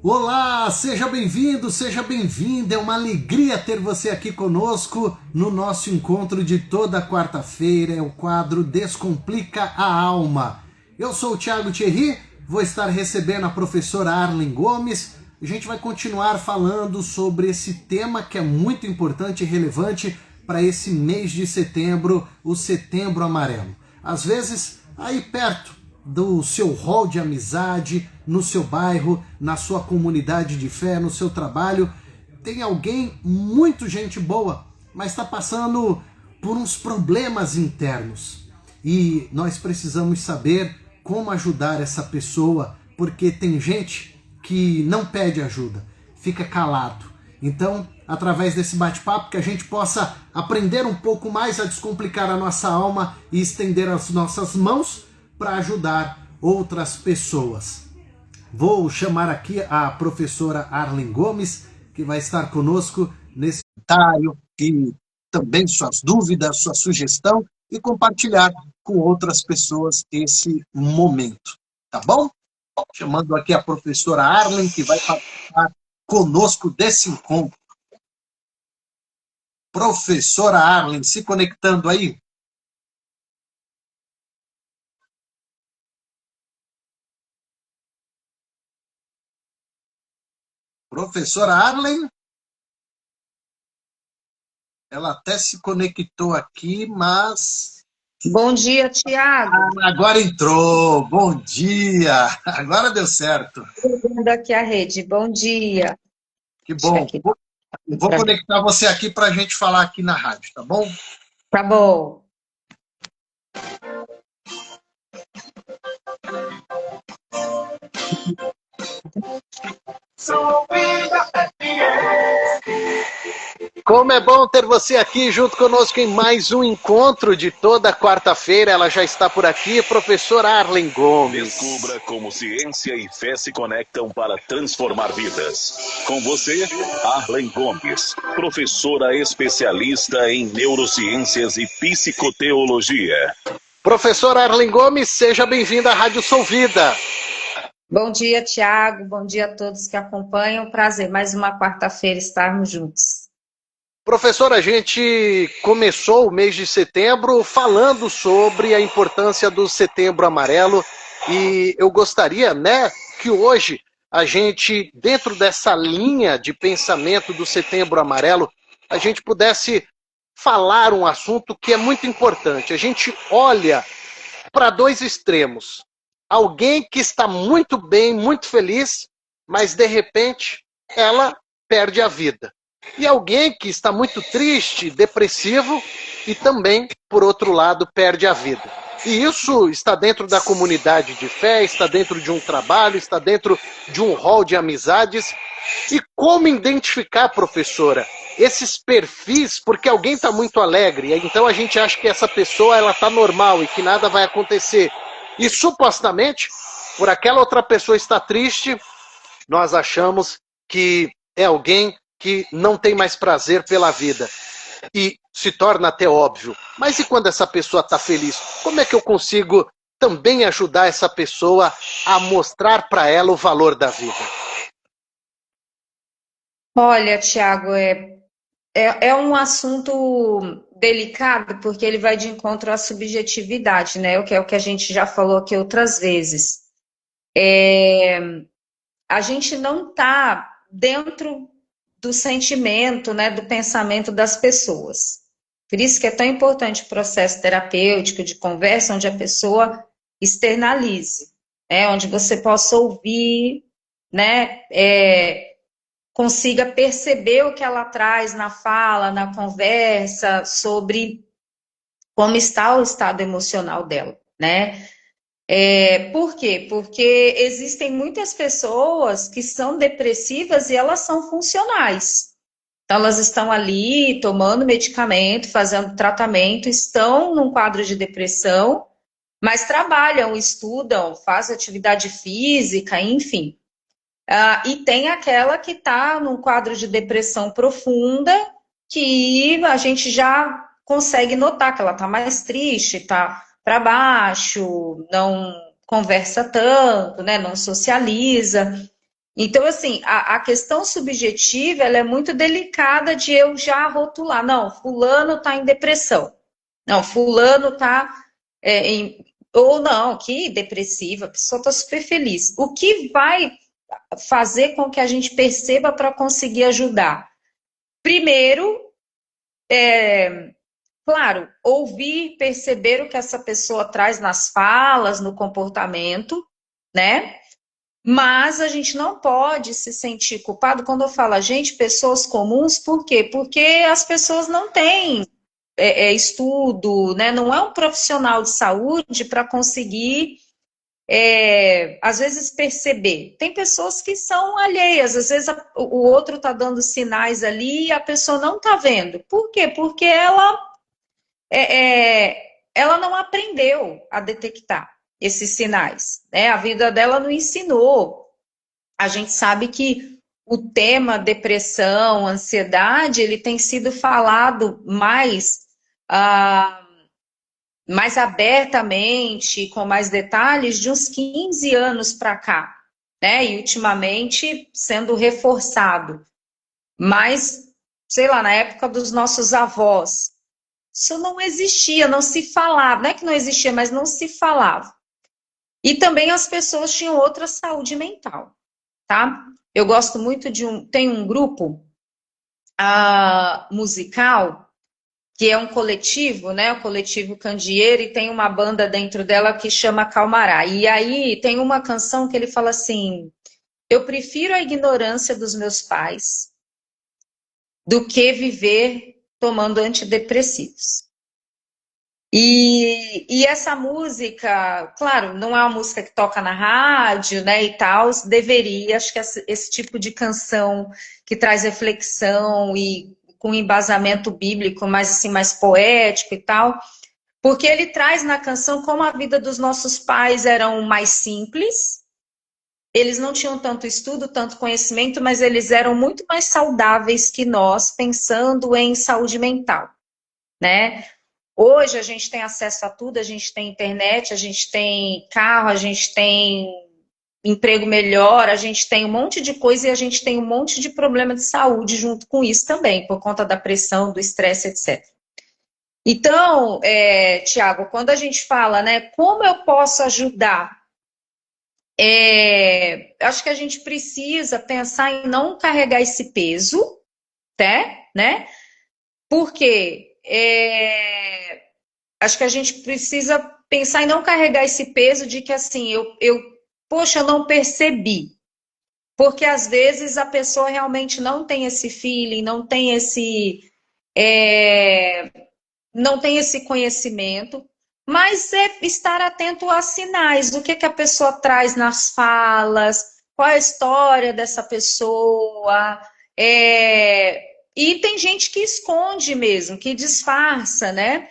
Olá, seja bem-vindo, seja bem-vinda. É uma alegria ter você aqui conosco no nosso encontro de toda quarta-feira. É o quadro Descomplica a Alma. Eu sou o Thiago Thierry, vou estar recebendo a professora Arlen Gomes. A gente vai continuar falando sobre esse tema que é muito importante e relevante para esse mês de setembro, o Setembro Amarelo. Às vezes, aí perto do seu hall de amizade, no seu bairro, na sua comunidade de fé, no seu trabalho, tem alguém muito gente boa, mas está passando por uns problemas internos. E nós precisamos saber como ajudar essa pessoa, porque tem gente que não pede ajuda, fica calado. Então, através desse bate-papo, que a gente possa aprender um pouco mais a descomplicar a nossa alma e estender as nossas mãos para ajudar outras pessoas. Vou chamar aqui a professora Arlen Gomes, que vai estar conosco nesse comentário e também suas dúvidas, sua sugestão e compartilhar com outras pessoas esse momento. Tá bom? Chamando aqui a professora Arlen, que vai participar conosco desse encontro. Professora Arlen, se conectando aí. Professora Arlen, ela até se conectou aqui, mas... Bom dia, Tiago. Agora entrou. Bom dia. Agora deu certo. Vendo aqui a rede. Bom dia. Que Deixa eu bom. aqui Vou pra mim. conectar você aqui para a gente falar aqui na rádio, tá bom? Tá bom. Como é bom ter você aqui junto conosco em mais um encontro de toda quarta-feira. Ela já está por aqui, professora Arlen Gomes. Descubra como ciência e fé se conectam para transformar vidas. Com você, Arlen Gomes, professora especialista em neurociências e psicoteologia. Professora Arlen Gomes, seja bem-vinda à Rádio Solvida. Bom dia, Tiago. Bom dia a todos que acompanham. Prazer, mais uma quarta-feira estarmos juntos. Professora, a gente começou o mês de setembro falando sobre a importância do Setembro Amarelo e eu gostaria, que hoje a gente, dentro dessa linha de pensamento do Setembro Amarelo, a gente pudesse falar um assunto que é muito importante. A gente olha para dois extremos. Alguém que está muito bem, muito feliz, mas de repente ela perde a vida. E alguém que está muito triste, depressivo e também, por outro lado, perde a vida. E isso está dentro da comunidade de fé, está dentro de um trabalho, está dentro de um hall de amizades. E como identificar, professora, esses perfis, porque alguém está muito alegre, então a gente acha que essa pessoa ela está normal e que nada vai acontecer. E supostamente, por aquela outra pessoa estar triste, nós achamos que é alguém que não tem mais prazer pela vida. E se torna até óbvio. Mas e quando essa pessoa está feliz? Como é que eu consigo também ajudar essa pessoa a mostrar para ela o valor da vida? Olha, Tiago, é um assunto delicado porque ele vai de encontro à subjetividade, né? O que é o que a gente já falou aqui outras vezes. A gente não está dentro do sentimento, né, do pensamento das pessoas. Por isso que é tão importante o processo terapêutico de conversa, onde a pessoa externalize, né, onde você possa ouvir, né, consiga perceber o que ela traz na fala, na conversa, sobre como está o estado emocional dela, né? Por quê? Porque existem muitas pessoas que são depressivas e elas são funcionais. Então, elas estão ali tomando medicamento, fazendo tratamento, estão num quadro de depressão, mas trabalham, estudam, fazem atividade física, enfim. E tem aquela que está num quadro de depressão profunda, que a gente já consegue notar que ela está mais triste, está para baixo, não conversa tanto, né, não socializa. Então, assim, a questão subjetiva, ela é muito delicada de eu já rotular. Não, fulano está em depressão. Não, fulano está ou não, que depressiva, a pessoa está super feliz. O que vai fazer com que a gente perceba para conseguir ajudar? Primeiro, claro, ouvir, perceber o que essa pessoa traz nas falas, no comportamento, né? Mas a gente não pode se sentir culpado quando eu falo a gente, pessoas comuns, por quê? Porque as pessoas não têm estudo, né? Não é um profissional de saúde para conseguir, às vezes, perceber. Tem pessoas que são alheias, às vezes o outro está dando sinais ali e a pessoa não está vendo. Por quê? Porque ela não aprendeu a detectar esses sinais, né? A vida dela não ensinou. A gente sabe que o tema depressão, ansiedade, ele tem sido falado mais abertamente, com mais detalhes, de uns 15 anos para cá, né? E ultimamente sendo reforçado. Mas, sei lá, na época dos nossos avós, isso não existia, não se falava. Não é que não existia, mas não se falava. E também as pessoas tinham outra saúde mental, tá? Eu gosto muito tem um grupo musical, que é um coletivo, né? O coletivo Candeeiro, e tem uma banda dentro dela que chama Calmará. E aí tem uma canção que ele fala assim: eu prefiro a ignorância dos meus pais do que viver tomando antidepressivos. E essa música, claro, não é uma música que toca na rádio, né, e tal, deveria, acho que esse tipo de canção que traz reflexão e com embasamento bíblico, mas assim, mais poético e tal, porque ele traz na canção como a vida dos nossos pais eram mais simples, eles não tinham tanto estudo, tanto conhecimento, mas eles eram muito mais saudáveis que nós, pensando em saúde mental, né? Hoje a gente tem acesso a tudo, a gente tem internet, a gente tem carro, a gente tem emprego melhor, a gente tem um monte de coisa e a gente tem um monte de problema de saúde junto com isso também, por conta da pressão, do estresse, etc. Então, Tiago, quando a gente fala, né, como eu posso ajudar? Acho que a gente precisa pensar em não carregar esse peso, né? Porque acho que a gente precisa pensar em não carregar esse peso de que assim, poxa, eu não percebi. Porque às vezes a pessoa realmente não tem esse feeling, não tem esse conhecimento, mas é estar atento a sinais, o que a pessoa traz nas falas, qual é a história dessa pessoa. E tem gente que esconde mesmo, que disfarça, né?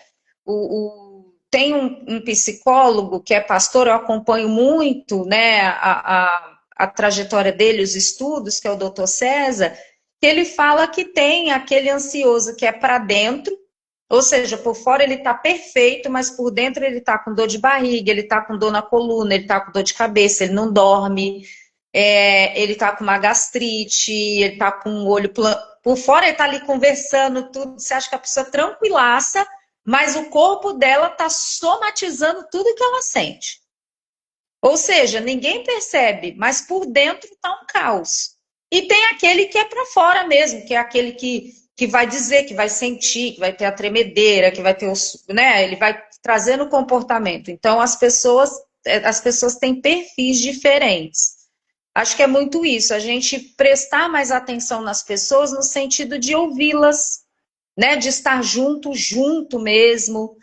Tem um psicólogo que é pastor, eu acompanho muito, né, a trajetória dele, os estudos, que é o Dr. César, que ele fala que tem aquele ansioso que é para dentro, ou seja, por fora ele está perfeito, mas por dentro ele está com dor de barriga, ele está com dor na coluna, ele está com dor de cabeça, ele não dorme, ele está com uma gastrite, ele está com o olho por fora, ele está ali conversando, tudo, você acha que a pessoa é tranquilaça, mas o corpo dela está somatizando tudo que ela sente. Ou seja, ninguém percebe, mas por dentro está um caos. E tem aquele que é para fora mesmo, que é aquele que vai dizer, que vai sentir, que vai ter a tremedeira, que vai ter né? Ele vai trazendo o comportamento. Então, as pessoas têm perfis diferentes. Acho que é muito isso, a gente prestar mais atenção nas pessoas no sentido de ouvi-las, né? De estar junto mesmo.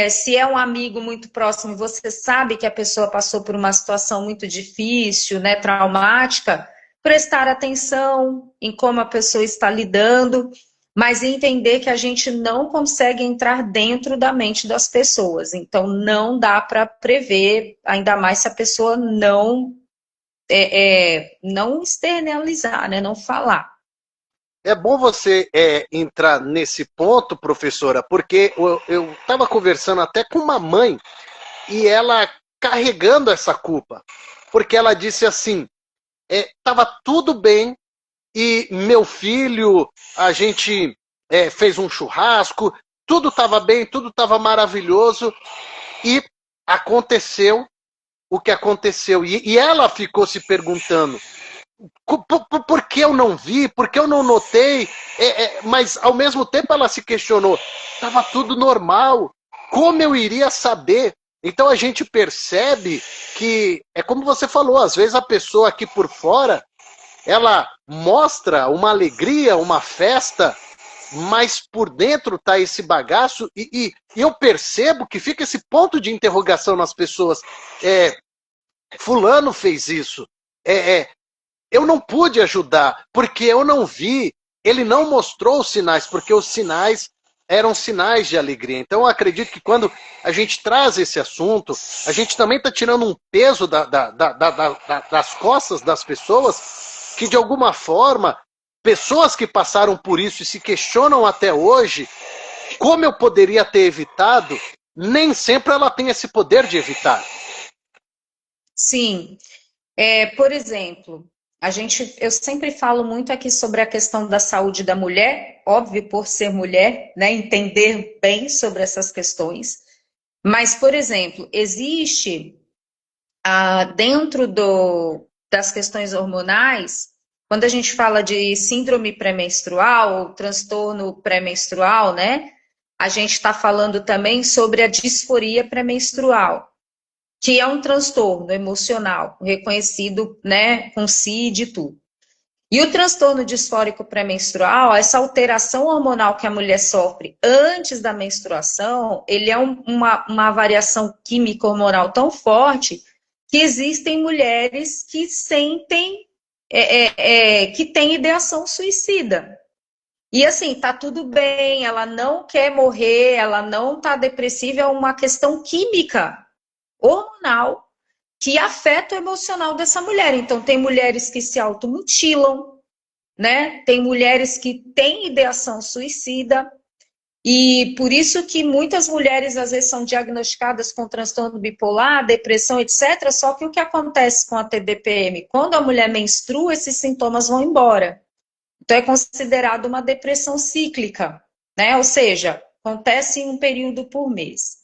Se é um amigo muito próximo e você sabe que a pessoa passou por uma situação muito difícil, né, traumática, prestar atenção em como a pessoa está lidando, mas entender que a gente não consegue entrar dentro da mente das pessoas. Então, não dá para prever, ainda mais se a pessoa não externalizar, né, não falar. É bom você entrar nesse ponto, professora, porque eu estava conversando até com uma mãe e ela carregando essa culpa, porque ela disse assim: estava tudo bem, e meu filho, a gente fez um churrasco, tudo estava bem, tudo estava maravilhoso, e aconteceu o que aconteceu. E ela ficou se perguntando, por que eu não vi, por que eu não notei? Mas ao mesmo tempo ela se questionou, estava tudo normal, como eu iria saber? Então a gente percebe que, é como você falou, às vezes a pessoa aqui por fora, ela mostra uma alegria, uma festa, mas por dentro está esse bagaço, e eu percebo que fica esse ponto de interrogação nas pessoas. Fulano fez isso, eu não pude ajudar, porque eu não vi, ele não mostrou os sinais, porque os sinais eram sinais de alegria. Então eu acredito que quando a gente traz esse assunto, a gente também está tirando um peso das costas das pessoas, que de alguma forma, pessoas que passaram por isso e se questionam até hoje, como eu poderia ter evitado, nem sempre ela tem esse poder de evitar. Sim. Por exemplo, eu sempre falo muito aqui sobre a questão da saúde da mulher, óbvio, por ser mulher, né, entender bem sobre essas questões. Mas, por exemplo, existe dentro das questões hormonais, quando a gente fala de síndrome pré-menstrual ou transtorno pré-menstrual, né, a gente está falando também sobre a disforia pré-menstrual, que é um transtorno emocional reconhecido, né, com CID e tudo. E o transtorno disfórico pré-menstrual, essa alteração hormonal que a mulher sofre antes da menstruação, ele é uma variação química hormonal tão forte que existem mulheres que sentem, que têm ideação suicida. E assim, tá tudo bem, ela não quer morrer, ela não tá depressiva, é uma questão química, hormonal, que afeta o emocional dessa mulher. Então, tem mulheres que se automutilam, né? Tem mulheres que têm ideação suicida, e por isso que muitas mulheres às vezes são diagnosticadas com transtorno bipolar, depressão, etc. Só que o que acontece com a TDPM? Quando a mulher menstrua, esses sintomas vão embora. Então é considerado uma depressão cíclica, né? Ou seja, acontece em um período por mês.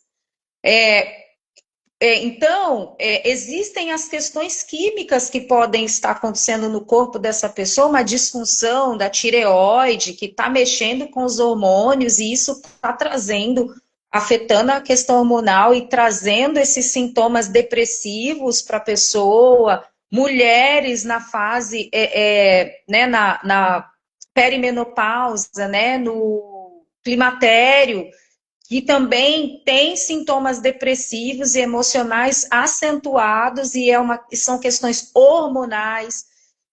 Então, existem as questões químicas que podem estar acontecendo no corpo dessa pessoa, uma disfunção da tireoide que está mexendo com os hormônios, e isso está trazendo, afetando a questão hormonal e trazendo esses sintomas depressivos para a pessoa. Mulheres na fase, né, na perimenopausa, né, no climatério, que também tem sintomas depressivos e emocionais acentuados, e são questões hormonais,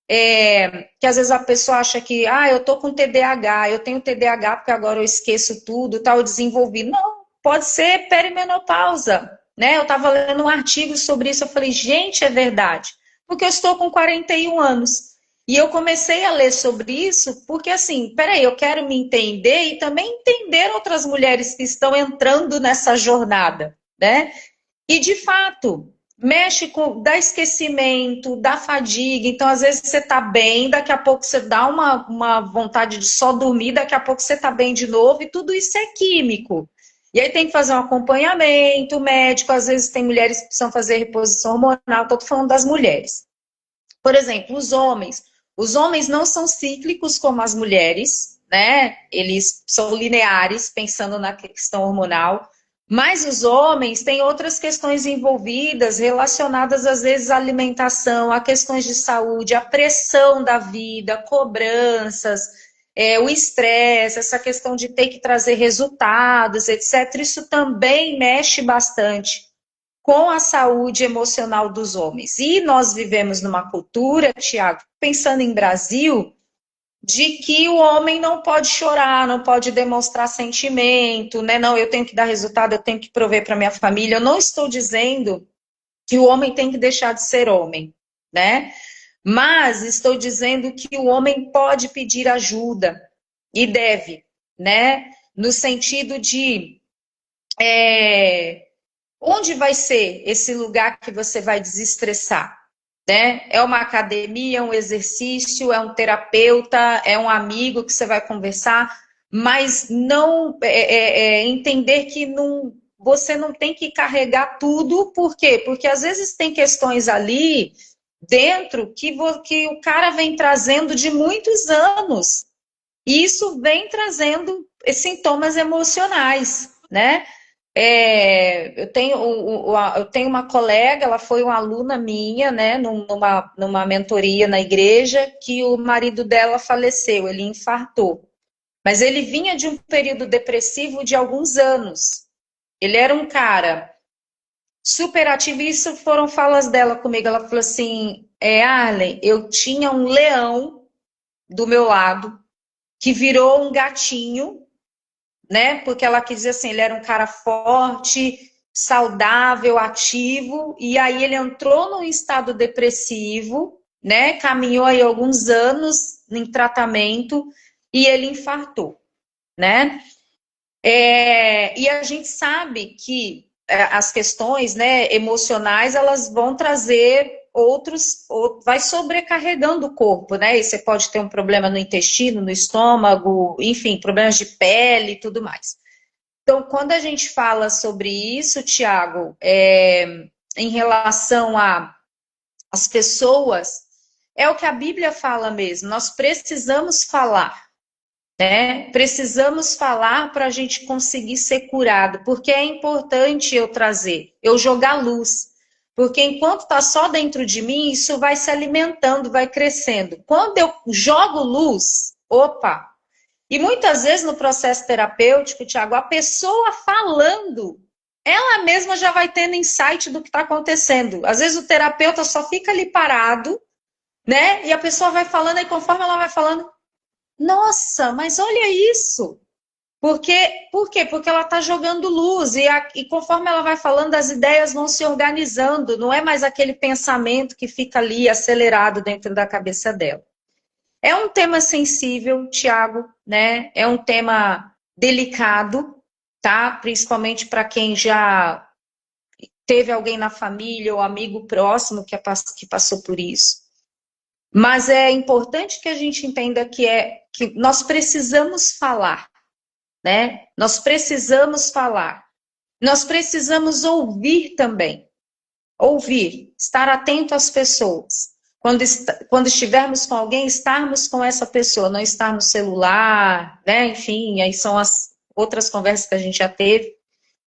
que às vezes a pessoa acha que, eu tô com TDAH, eu tenho TDAH porque agora eu esqueço tudo, tal, eu desenvolvi. Não, pode ser perimenopausa, né? Eu estava lendo um artigo sobre isso, eu falei, gente, é verdade, porque eu estou com 41 anos. E eu comecei a ler sobre isso porque, assim, peraí, eu quero me entender e também entender outras mulheres que estão entrando nessa jornada, né? E, de fato, dá esquecimento, dá fadiga. Então, às vezes, você tá bem, daqui a pouco você dá uma vontade de só dormir, daqui a pouco você tá bem de novo, e tudo isso é químico. E aí tem que fazer um acompanhamento médico, às vezes tem mulheres que precisam fazer reposição hormonal, estou falando das mulheres. Por exemplo, os homens não são cíclicos como as mulheres, né? Eles são lineares, pensando na questão hormonal. Mas os homens têm outras questões envolvidas, relacionadas às vezes à alimentação, a questões de saúde, a pressão da vida, cobranças, o estresse, essa questão de ter que trazer resultados, etc. Isso também mexe bastante com a saúde emocional dos homens. E nós vivemos numa cultura, Tiago, pensando em Brasil, de que o homem não pode chorar, não pode demonstrar sentimento, né? Não, eu tenho que dar resultado, eu tenho que prover para minha família. Eu não estou dizendo que o homem tem que deixar de ser homem, né? Mas estou dizendo que o homem pode pedir ajuda e deve, né? No sentido de onde vai ser esse lugar que você vai desestressar? né? É uma academia, é um exercício, é um terapeuta, é um amigo que você vai conversar, mas não entender que não, você não tem que carregar tudo, por quê? Porque às vezes tem questões ali dentro que o cara vem trazendo de muitos anos, e isso vem trazendo sintomas emocionais, né? Eu tenho uma colega, ela foi uma aluna minha, né, numa mentoria na igreja, que o marido dela faleceu, ele infartou. Mas ele vinha de um período depressivo de alguns anos. Ele era um cara super ativo, e isso foram falas dela comigo. Ela falou assim: Arlen, eu tinha um leão do meu lado que virou um gatinho, né? Porque ela quis dizer assim, ele era um cara forte, saudável, ativo, e aí ele entrou num estado depressivo, né? Caminhou aí alguns anos em tratamento e ele infartou, né? E a gente sabe que as questões, né, emocionais, elas vão trazer vai sobrecarregando o corpo, né? E você pode ter um problema no intestino, no estômago, enfim, problemas de pele e tudo mais. Então, quando a gente fala sobre isso, Tiago, em relação às pessoas, é o que a Bíblia fala mesmo, nós precisamos falar, né? Precisamos falar para a gente conseguir ser curado, porque é importante eu jogar luz. Porque enquanto está só dentro de mim, isso vai se alimentando, vai crescendo. Quando eu jogo luz, opa! E muitas vezes no processo terapêutico, Tiago, a pessoa falando, ela mesma já vai tendo insight do que está acontecendo. Às vezes o terapeuta só fica ali parado, né? E a pessoa vai falando, e conforme ela vai falando, nossa, mas olha isso. Por quê? Porque ela está jogando luz e conforme ela vai falando, as ideias vão se organizando. Não é mais aquele pensamento que fica ali acelerado dentro da cabeça dela. É um tema sensível, Tiago, né? É um tema delicado, tá? Principalmente para quem já teve alguém na família ou amigo próximo que passou por isso. Mas é importante que a gente entenda que nós precisamos falar, né? Nós precisamos falar. Nós precisamos ouvir também. Ouvir, estar atento às pessoas. Quando estivermos com alguém, estarmos com essa pessoa, não estar no celular, né? Enfim, aí são as outras conversas que a gente já teve,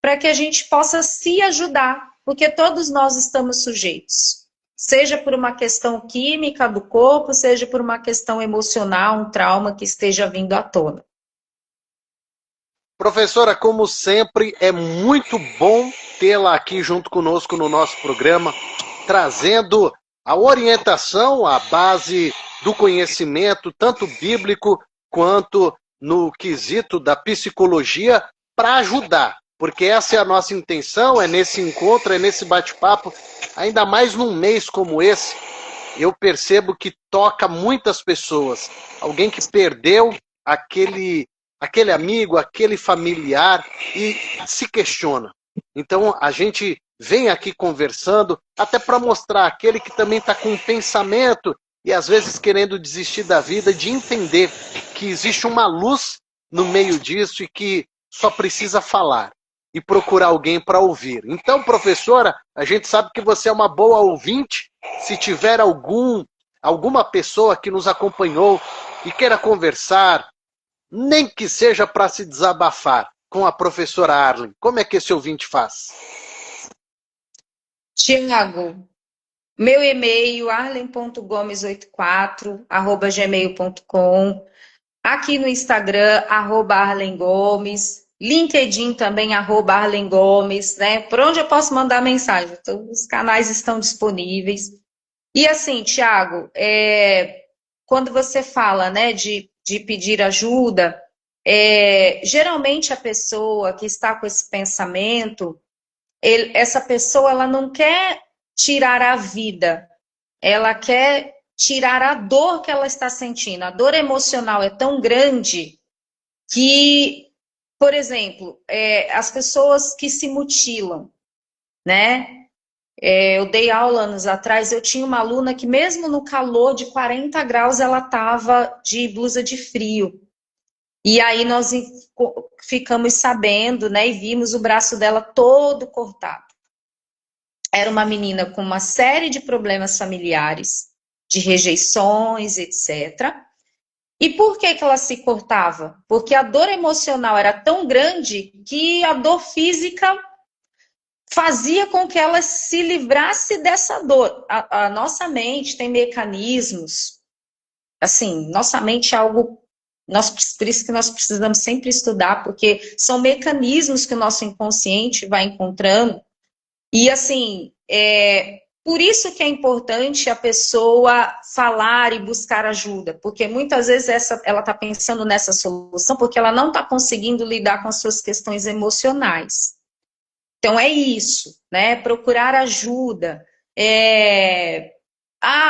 para que a gente possa se ajudar, porque todos nós estamos sujeitos. Seja por uma questão química do corpo, seja por uma questão emocional, um trauma que esteja vindo à tona. Professora, como sempre, é muito bom tê-la aqui junto conosco no nosso programa, trazendo a orientação, a base do conhecimento, tanto bíblico quanto no quesito da psicologia, para ajudar. Porque essa é a nossa intenção, é nesse encontro, é nesse bate-papo, ainda mais num mês como esse, eu percebo que toca muitas pessoas. Alguém que perdeu aquele amigo, aquele familiar e se questiona. Então a gente vem aqui conversando até para mostrar aquele que também está com um pensamento e às vezes querendo desistir da vida, de entender que existe uma luz no meio disso e que só precisa falar e procurar alguém para ouvir. Então, professora, a gente sabe que você é uma boa ouvinte. Se tiver alguma pessoa que nos acompanhou e queira conversar, nem que seja para se desabafar com a professora Arlen, como é que esse ouvinte faz? Tiago, meu e-mail, arlen.gomes84@gmail.com, aqui no Instagram, @arlengomes, LinkedIn também, @arlengomes, né? Por onde eu posso mandar mensagem? Então, os canais estão disponíveis. E assim, Tiago, quando você fala, né, de pedir ajuda, geralmente a pessoa que está com esse pensamento, essa pessoa ela não quer tirar a vida, ela quer tirar a dor que ela está sentindo. A dor emocional é tão grande que, por exemplo, as pessoas que se mutilam, né? Eu dei aula anos atrás, eu tinha uma aluna que mesmo no calor de 40 graus, ela estava de blusa de frio. E aí nós ficamos sabendo, né, e vimos o braço dela todo cortado. Era uma menina com uma série de problemas familiares, de rejeições, etc. E por que ela se cortava? Porque a dor emocional era tão grande que a dor física fazia com que ela se livrasse dessa dor. A nossa mente tem mecanismos, assim, nossa mente é algo, por isso que nós precisamos sempre estudar, porque são mecanismos que o nosso inconsciente vai encontrando, e assim, por isso que é importante a pessoa falar e buscar ajuda, porque muitas vezes ela está pensando nessa solução porque ela não está conseguindo lidar com as suas questões emocionais. Então é isso, né? Procurar ajuda.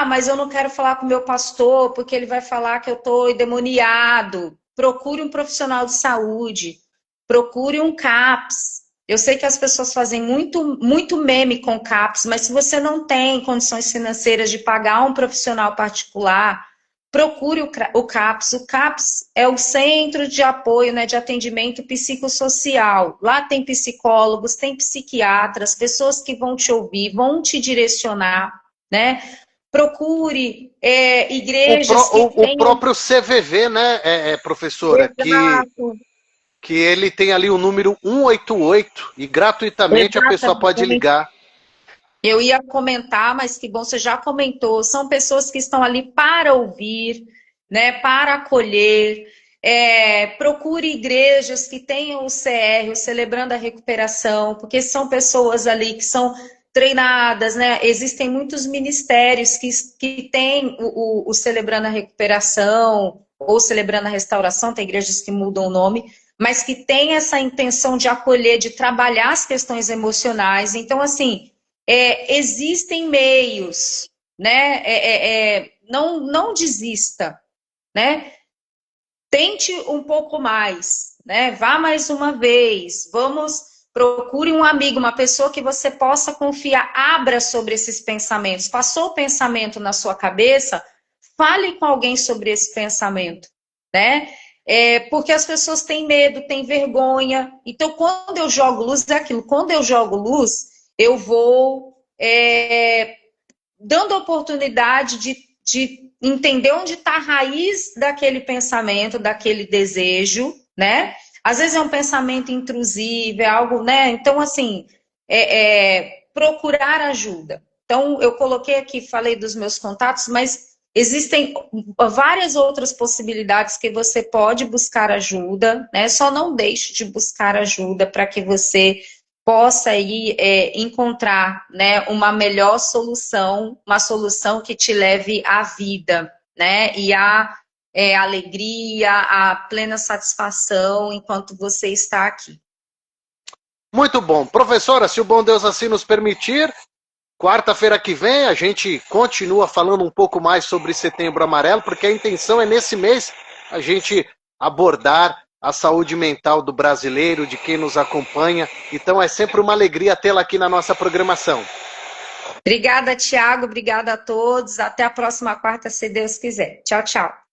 Mas eu não quero falar com o meu pastor porque ele vai falar que eu estou endemoniado. Procure um profissional de saúde, procure um CAPS. Eu sei que as pessoas fazem muito meme com CAPS, mas se você não tem condições financeiras de pagar um profissional particular, procure o CAPS. O CAPS é o Centro de Apoio, né, de Atendimento Psicossocial. Lá tem psicólogos, tem psiquiatras, pessoas que vão te ouvir, vão te direcionar, né? Procure igrejas que tenham... O próprio CVV, né, professora, que ele tem ali o número 188 e gratuitamente a pessoa pode ligar. Eu ia comentar, mas que bom, você já comentou. São pessoas que estão ali para ouvir, né, para acolher. Procure igrejas que tenham o CR, o Celebrando a Recuperação, porque são pessoas ali que são treinadas, né? Existem muitos ministérios que têm o Celebrando a Recuperação ou Celebrando a Restauração, tem igrejas que mudam o nome, mas que têm essa intenção de acolher, de trabalhar as questões emocionais. Então, assim, existem meios, né? Não desista, né? Tente um pouco mais, né? Vá mais uma vez, procure um amigo, uma pessoa que você possa confiar, abra sobre esses pensamentos. Passou o pensamento na sua cabeça, fale com alguém sobre esse pensamento, né? Porque as pessoas têm medo, têm vergonha. Então, quando eu jogo luz, é aquilo. Quando eu jogo luz, eu vou dando a oportunidade de entender onde está a raiz daquele pensamento, daquele desejo, né? Às vezes é um pensamento intrusivo, é algo, né? Então, assim, procurar ajuda. Então, eu coloquei aqui, falei dos meus contatos, mas existem várias outras possibilidades que você pode buscar ajuda, né? Só não deixe de buscar ajuda para que você possa aí encontrar, né, uma melhor solução, uma solução que te leve à vida, né? E à alegria, à plena satisfação enquanto você está aqui. Muito bom. Professora, se o bom Deus assim nos permitir, quarta-feira que vem a gente continua falando um pouco mais sobre Setembro Amarelo, porque a intenção é nesse mês a gente abordar a saúde mental do brasileiro, de quem nos acompanha. Então é sempre uma alegria tê-la aqui na nossa programação. Obrigada, Tiago. Obrigada a todos. Até a próxima quarta, se Deus quiser. Tchau, tchau.